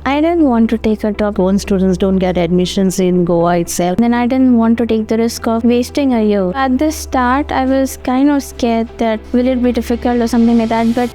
I didn't want to take a drop. Foreign students don't get admissions in Goa itself. Then I didn't want to take the risk of wasting a year. At the start, I was kind of scared that will it be difficult or something like that, but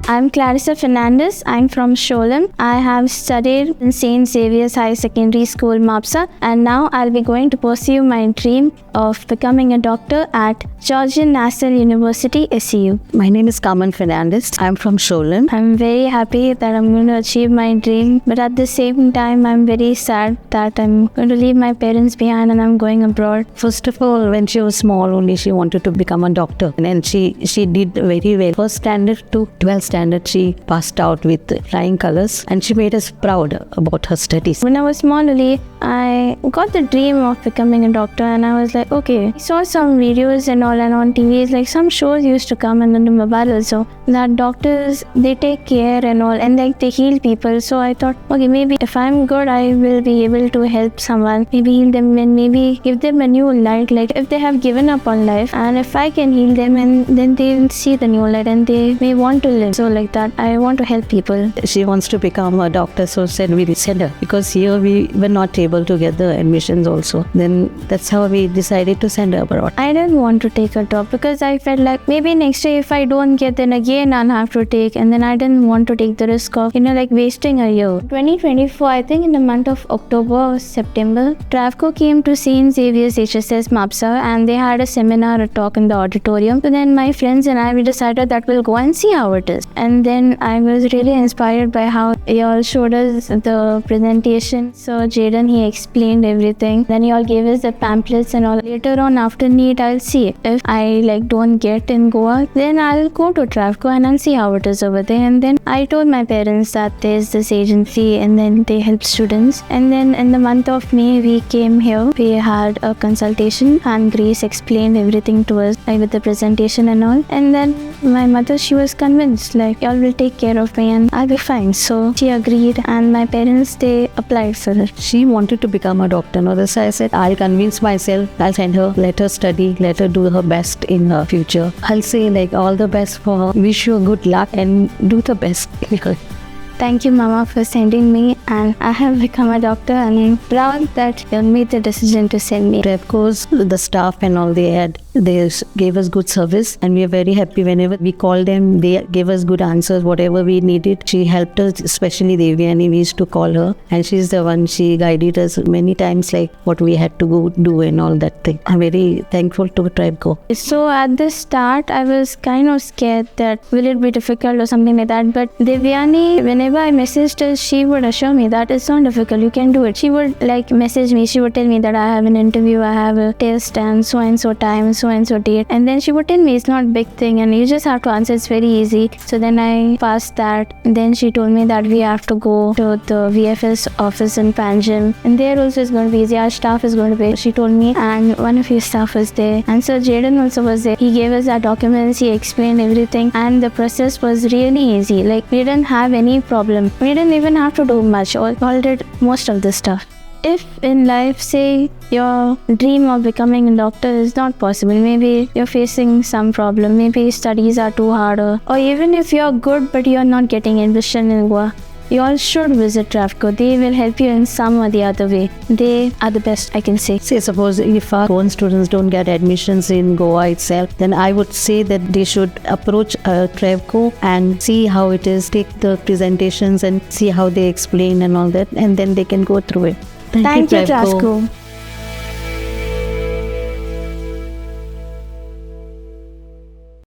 I'm Clarissa Fernandez. I'm from Sholem. I have studied in St. Xavier's High Secondary School, Mapsa, and now I'll be going to pursue my dream of becoming a doctor at Georgian National University, SCU. My name is Kaman Fernandez. I'm from Sholem. I'm very happy that I'm going to achieve my dream, but at the same time, I'm very sad that I'm going to leave my parents behind and I'm going abroad. First of all, when she was small, only she wanted to become a doctor, and then she did very well. First standard to 12th standard, she passed out with flying colors, and she made us proud about her studies. When I was small, only I got the dream of becoming a doctor, and I was like, okay. I saw some videos and all, and on TVs, like some shows used to come and on the mobile also, that doctors, they take care and all, and like they heal people. So I thought, okay, maybe if I'm good, I will be able to help someone, maybe heal them and maybe give them a new light. Like if they have given up on life, and if I can heal them, and then they will see the new light and they may want to live. So like that, I want to help people. She wants to become a doctor, so said we send her, because here we were not able to get the admissions also. Then that's how we decided to send her abroad. I didn't want to take a drop because I felt like maybe next year if I don't get, then again I'll have to take, and then I didn't want to take the risk of like wasting a year. 2024, I think in the month of October or September, Travco came to St. Xavier's HSS Mapsa, and they had a seminar, a talk in the auditorium. So then my friends and I, we decided that we'll go and see how it is. And then I was really inspired by how y'all showed us the presentation. So Jaden, he explained everything. Then y'all gave us the pamphlets and all. Later on after NEET, I'll see if I don't get in Goa, then I'll go to Travco and I'll see how it is over there. And then I told my parents that there's this agency and then they help students. And then in the month of May, we came here. We had a consultation and Grace explained everything to us, like with the presentation and all. And then my mother, she was convinced, like, y'all will take care of me and I'll be fine. So she agreed, and my parents, they applied for it. She wanted to become a doctor. Now this I said, I'll convince myself, I'll send her, let her study, let her do her best in her future. I'll say all the best for her. Wish you good luck and do the best. Thank you, Mama, for sending me, and I have become a doctor, and I'm proud that you made the decision to send me. Travco's, the staff and all, they gave us good service, and we are very happy. Whenever we called them, they gave us good answers, whatever we needed. She helped us, especially Devyani. We used to call her, and she's the one, she guided us many times, like what we had to go do and all that thing. I'm very thankful to Travco. So at the start, I was kind of scared that will it be difficult or something like that, but Devyani, whenever I messaged her, she would assure me that it's not difficult, you can do it. She would message me, she would tell me that I have an interview, I have a test and so time, so and so date, and then she would tell me it's not a big thing and you just have to answer, it's very easy. So then I passed that. Then she told me that we have to go to the VFS office in Panjim, and there also is going to be easy, our staff is going to be, she told me, and one of your staff was there, and so Jaden also was there. He gave us our documents, he explained everything, and the process was really easy. Like we didn't have any problem. We didn't even have to do much. All did most of the stuff. If in life, say, your dream of becoming a doctor is not possible, maybe you're facing some problem, maybe studies are too hard, or even if you're good but you're not getting admission in Goa, you all should visit Travco. They will help you in some or the other way. They are the best, I can say. Say suppose if our own students don't get admissions in Goa itself, then I would say that they should approach Travco and see how it is, take the presentations and see how they explain and all that, and then they can go through it. Thank you, Travco.